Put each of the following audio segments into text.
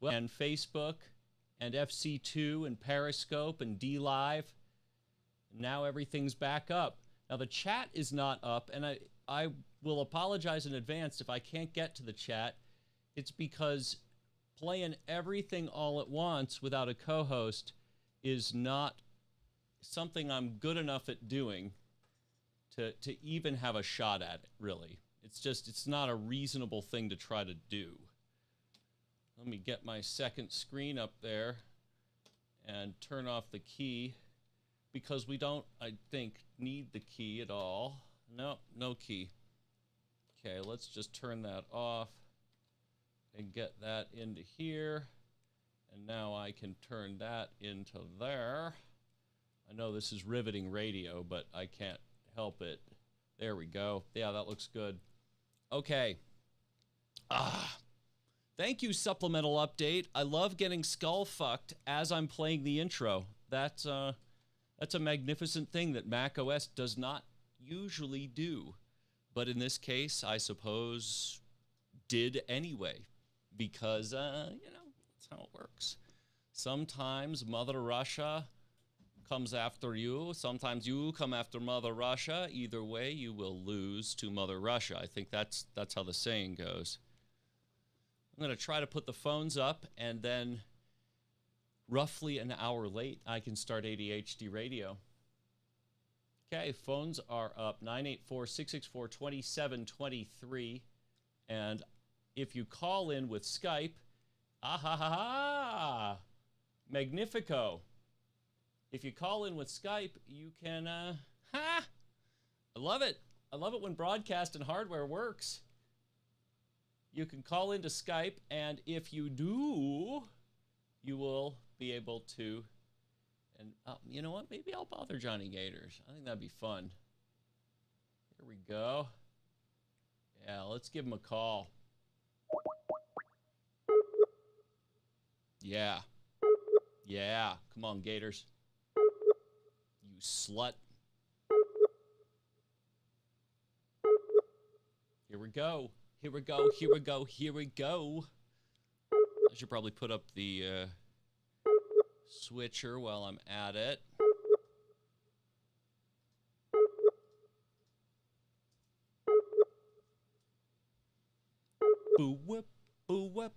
and Facebook and FC2 and Periscope and DLive. Now everything's back up. Now the chat is not up, and I will apologize in advance if I can't get to the chat. It's because playing everything all at once without a co-host is not something I'm good enough at doing to even have a shot at it, really. It's not a reasonable thing to try to do. Let me get my second screen up there and turn off the key, because we don't, I think, need the key at all. No, no key. Okay, let's just turn that off and get that into here. And now I can turn that into there. I know this is riveting radio, but I can't help it. There we go. Yeah, that looks good. Okay. Thank you, Supplemental Update. I love getting skull fucked as I'm playing the intro. That's a magnificent thing that Mac OS does not usually do. But in this case, I suppose, did anyway. Because, you know, that's how it works. Sometimes Mother Russia comes after you. Sometimes you come after Mother Russia. Either way, you will lose to Mother Russia. I think that's how the saying goes. I'm going to try to put the phones up, and then roughly an hour late, I can start ADHD radio. Okay, phones are up, 984-664-2723. And if you call in with Skype, magnifico. If you call in with Skype, you can, I love it. I love it when broadcast and hardware works. You can call into Skype, and if you do, you will be able to, and you know what? Maybe I'll bother Johnny Gators. I think that'd be fun. Here we go. Yeah, let's give him a call. Yeah. Yeah. Come on, Gators. You slut. Here we go. Here we go. Here we go. Here we go. I should probably put up the switcher while I'm at it. Boo whip, boo whip.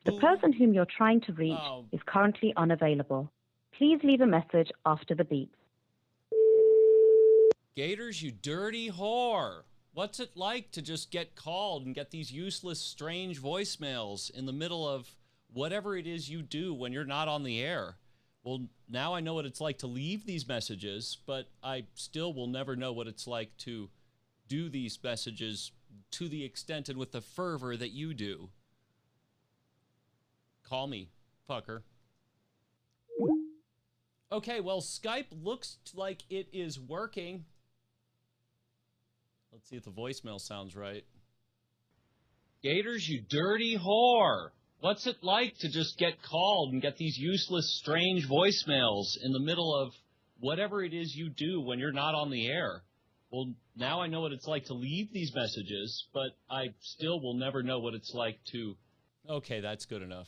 The person whom you're trying to reach is currently unavailable. Please leave a message after the beep. Gators, you dirty whore. What's it like to just get called and get these useless, strange voicemails in the middle of whatever it is you do when you're not on the air? Well, now I know what it's like to leave these messages, but I still will never know what it's like to do these messages to the extent and with the fervor that you do. Call me, fucker. Okay, well, Skype looks like it is working. Let's see if the voicemail sounds right. Gators, you dirty whore. What's it like to just get called and get these useless, strange voicemails in the middle of whatever it is you do when you're not on the air? Well, now I know what it's like to leave these messages, but I still will never know what it's like to... Okay, that's good enough.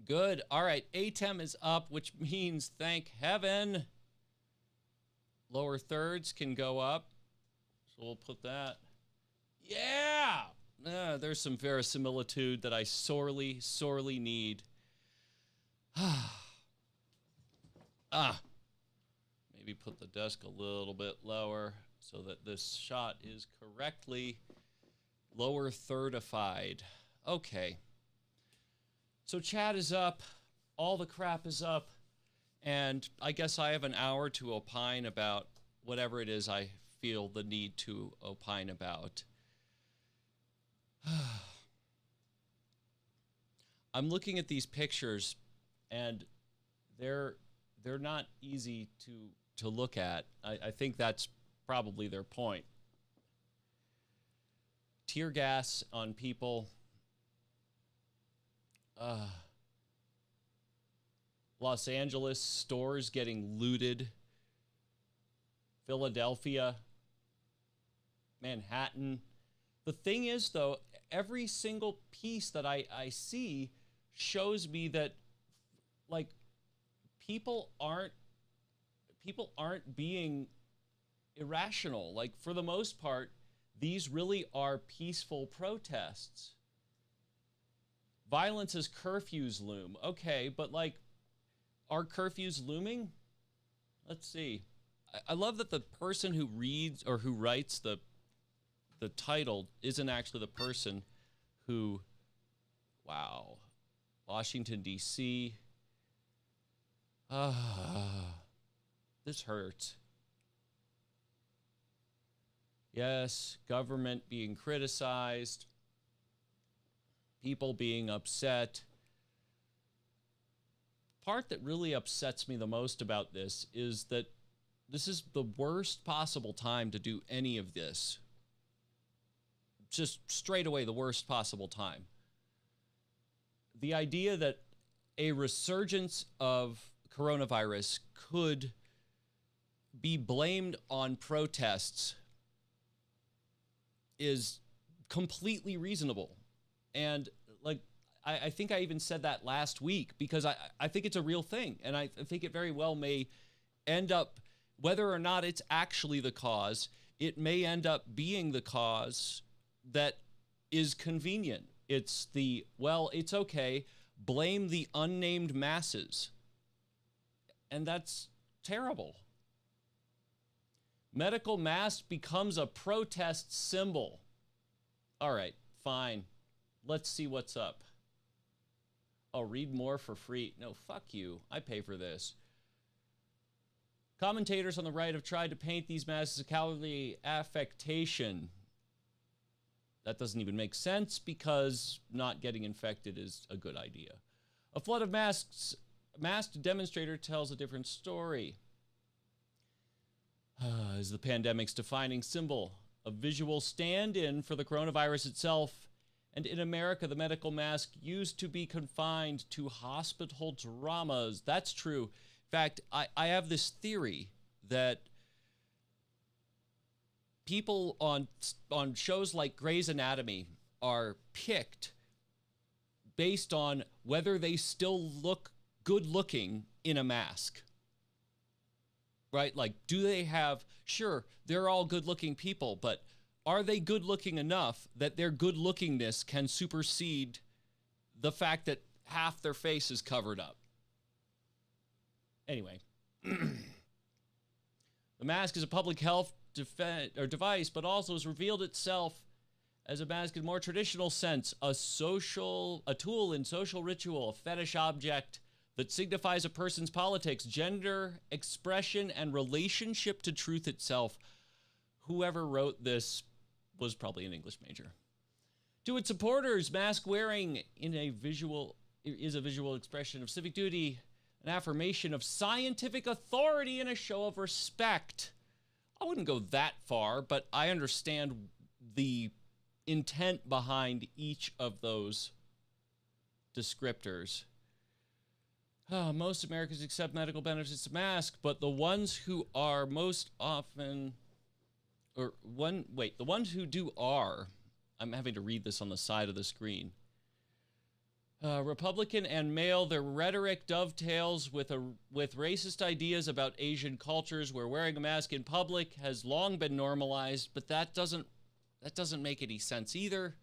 Good. All right, ATEM is up, which means, thank heaven, lower thirds can go up. So we'll put that. Yeah! There's some verisimilitude that I sorely, sorely need. Maybe put the desk a little bit lower so that this shot is correctly lower thirdified. Okay. So chat is up. All the crap is up. And I guess I have an hour to opine about whatever it is I feel the need to opine about. I'm looking at these pictures, and they're not easy to look at. I think that's probably their point. Tear gas on people. Los Angeles stores getting looted. Philadelphia. Manhattan. The thing is, though, every single piece that I see shows me that, like, people aren't being irrational. Like, for the most part, these really are peaceful protests. Violence as curfews loom. Okay, but, like, are curfews looming? Let's see. I love that the person who reads or who writes the title isn't actually the person who, wow, Washington, D.C. This hurts. Yes, government being criticized, people being upset. Part that really upsets me the most about this is that this is the worst possible time to do any of this. Just straight away, the worst possible time. The idea that a resurgence of coronavirus could be blamed on protests is completely reasonable. And, like, I think I even said that last week, because I think it's a real thing. And I think it very well may end up, whether or not it's actually the cause, it may end up being the cause that is convenient. It's the, well, it's okay, blame the unnamed masses. And that's terrible. Medical mask becomes a protest symbol. All right, fine. Let's see what's up. Oh, read more for free. No, fuck you. I pay for this. Commentators on the right have tried to paint these masks as a cowardly affectation. That doesn't even make sense, because not getting infected is a good idea. A flood of masks. Masked demonstrator tells a different story. Is the pandemic's defining symbol, a visual stand-in for the coronavirus itself. And in America, the medical mask used to be confined to hospital dramas. That's true. In fact, I have this theory that people on shows like Grey's Anatomy are picked based on whether they still look good-looking in a mask. Right? Like, do they have, sure, they're all good-looking people, but are they good-looking enough that their good-lookingness can supersede the fact that half their face is covered up? Anyway, the mask is a public health device, but also has revealed itself as a mask in more traditional sense, a tool in social ritual, a fetish object that signifies a person's politics, gender, expression, and relationship to truth itself. Whoever wrote this was probably an English major. To its supporters, mask wearing is a visual expression of civic duty, an affirmation of scientific authority, and a show of respect. I wouldn't go that far, but I understand the intent behind each of those descriptors. Most Americans accept medical benefits to mask, but the ones who are most often, the ones who do are, I'm having to read this on the side of the screen. Republican and male, their rhetoric dovetails with racist ideas about Asian cultures, where wearing a mask in public has long been normalized, but that doesn't make any sense either.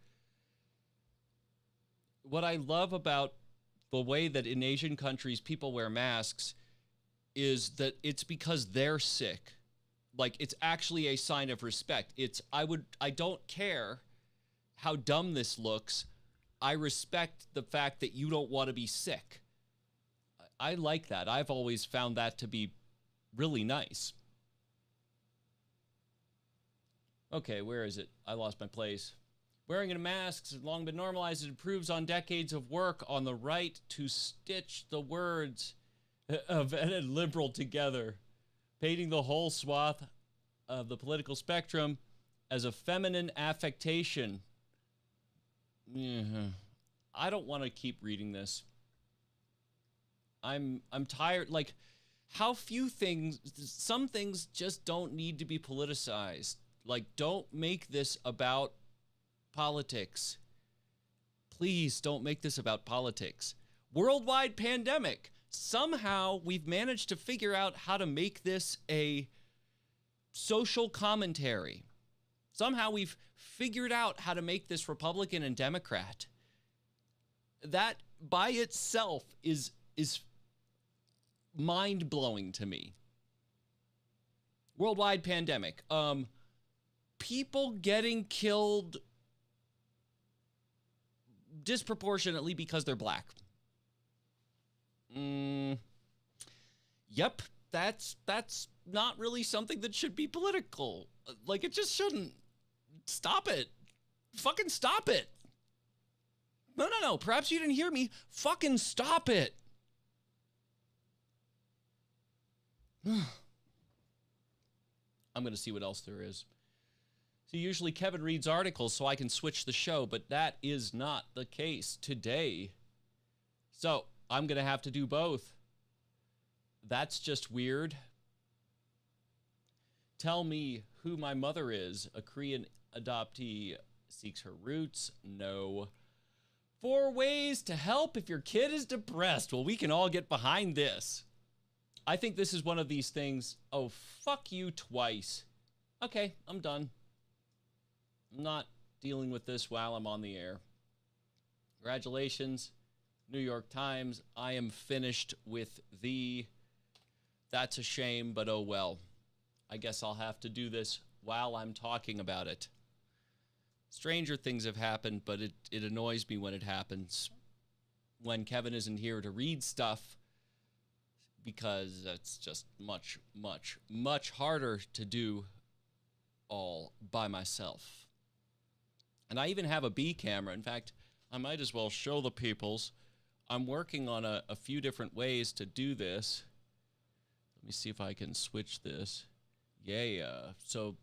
What I love about the way that in Asian countries people wear masks is that it's because they're sick. Like, it's actually a sign of respect. I don't care how dumb this looks. I respect the fact that you don't want to be sick. I like that. I've always found that to be really nice. Okay, where is it? I lost my place. Wearing a mask has long been normalized. It improves on decades of work on the right to stitch the words of and liberal together, painting the whole swath of the political spectrum as a feminine affectation. I don't want to keep reading this. I'm tired. Like, how few things, some things just don't need to be politicized. Like, don't make this about politics. Please don't make this about politics. Worldwide pandemic. Somehow we've managed to figure out how to make this a social commentary. Somehow we've figured out how to make this Republican and Democrat. That by itself is mind-blowing to me. Worldwide pandemic. People getting killed disproportionately because they're black. Yep, that's not really something that should be political. Like, it just shouldn't. Stop it. Fucking stop it. No. Perhaps you didn't hear me. Fucking stop it. I'm going to see what else there is. So usually Kevin reads articles so I can switch the show, but that is not the case today. So I'm going to have to do both. That's just weird. Tell me who my mother is. A Korean adoptee seeks her roots. No. 4 ways to help if your kid is depressed. Well, we can all get behind this. I think this is one of these things. Oh, fuck you twice. Okay, I'm done. I'm not dealing with this while I'm on the air. Congratulations, New York Times. I am finished with thee. That's a shame, but oh well. I guess I'll have to do this while I'm talking about it. Stranger things have happened, but it annoys me when it happens. When Kevin isn't here to read stuff, because it's just much, much, much harder to do all by myself. And I even have a B camera. In fact, I might as well show the peoples. I'm working on a few different ways to do this. Let me see if I can switch this. Yeah. So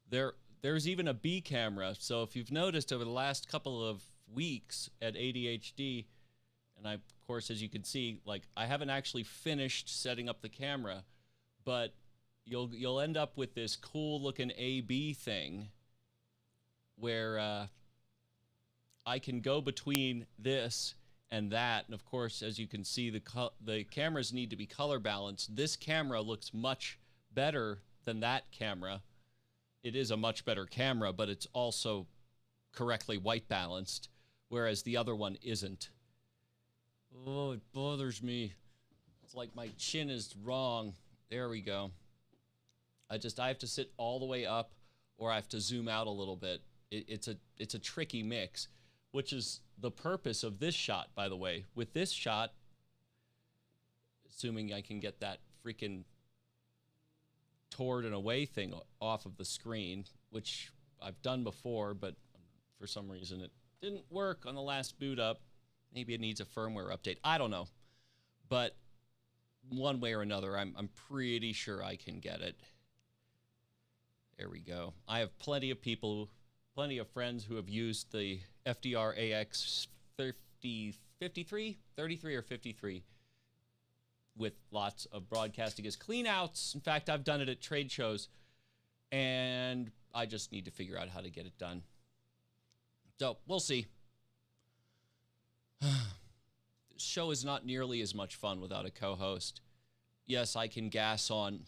there's even a B camera. So if you've noticed over the last couple of weeks at ADHD, and I, of course, as you can see, like, I haven't actually finished setting up the camera, but you'll end up with this cool looking AB thing where I can go between this and that. And of course, as you can see, the cameras need to be color balanced. This camera looks much better than that camera. It is a much better camera, but it's also correctly white balanced, whereas the other one isn't. Oh, it bothers me. It's like my chin is wrong. There we go. I have to sit all the way up, or I have to zoom out a little bit. It's a tricky mix, which is the purpose of this shot, by the way. With this shot, assuming I can get that freaking toward and away thing off of the screen, which I've done before, but for some reason it didn't work on the last boot up. Maybe it needs a firmware update. I don't know. But one way or another, I'm pretty sure I can get it. There we go. I have plenty of friends who have used the FDR AX 33 or 53 with lots of broadcasting as cleanouts. In fact, I've done it at trade shows, and I just need to figure out how to get it done. So we'll see. This show is not nearly as much fun without a co-host. Yes, I can gas on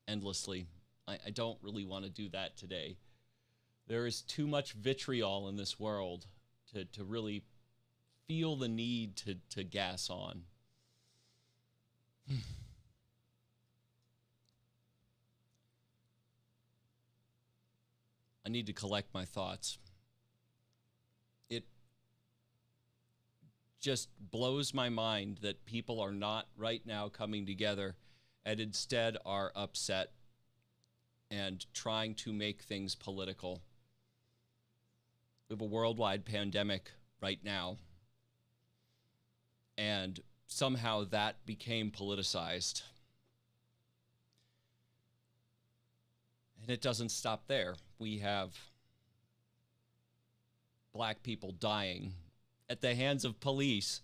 endlessly. I don't really want to do that today. There is too much vitriol in this world to really feel the need to gas on. I need to collect my thoughts. It just blows my mind that people are not right now coming together and instead are upset and trying to make things political. We have a worldwide pandemic right now, and somehow that became politicized. And it doesn't stop there. We have black people dying at the hands of police,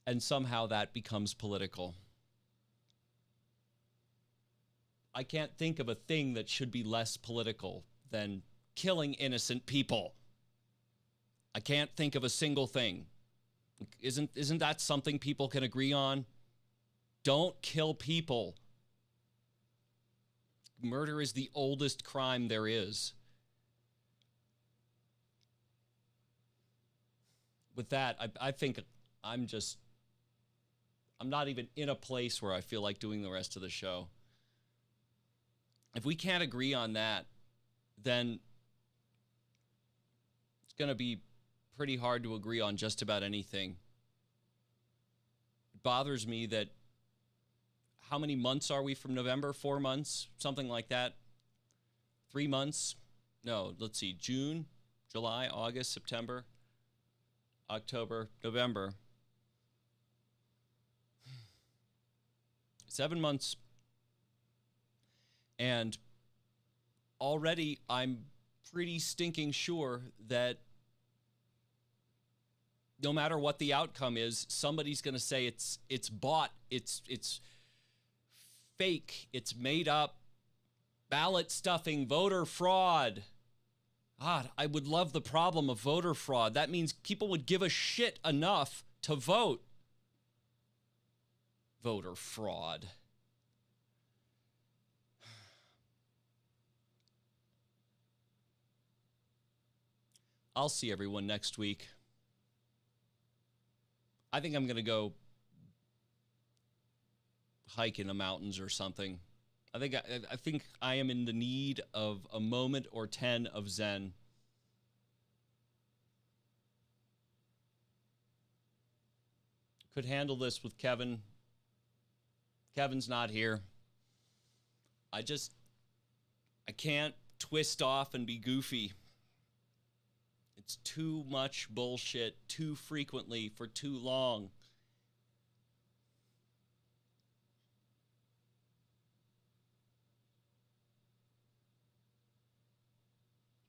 and somehow that becomes political. I can't think of a thing that should be less political than killing innocent people. I can't think of a single thing. Isn't that something people can agree on? Don't kill people. Murder is the oldest crime there is. With that, I think I'm not even in a place where I feel like doing the rest of the show. If we can't agree on that, then it's going to be pretty hard to agree on just about anything. It bothers me that how many months are we from November? 4 months? Something like that? 3 months? No, let's see. June, July, August, September, October, November. 7 months. And already I'm pretty stinking sure that no matter what the outcome is, somebody's going to say it's bought, it's fake, it's made up, ballot stuffing, voter fraud. God, I would love the problem of voter fraud. That means people would give a shit enough to vote. Voter fraud. I'll see everyone next week. I think I'm going to go hike in the mountains or something. I think I am in the need of a moment or 10 of Zen. Could handle this with Kevin. Kevin's not here. I can't twist off and be goofy. It's too much bullshit, too frequently, for too long.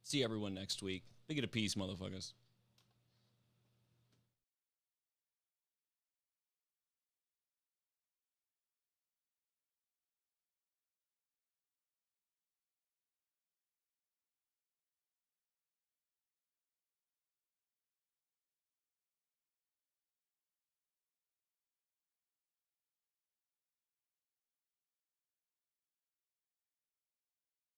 See everyone next week. Make it a peace, motherfuckers.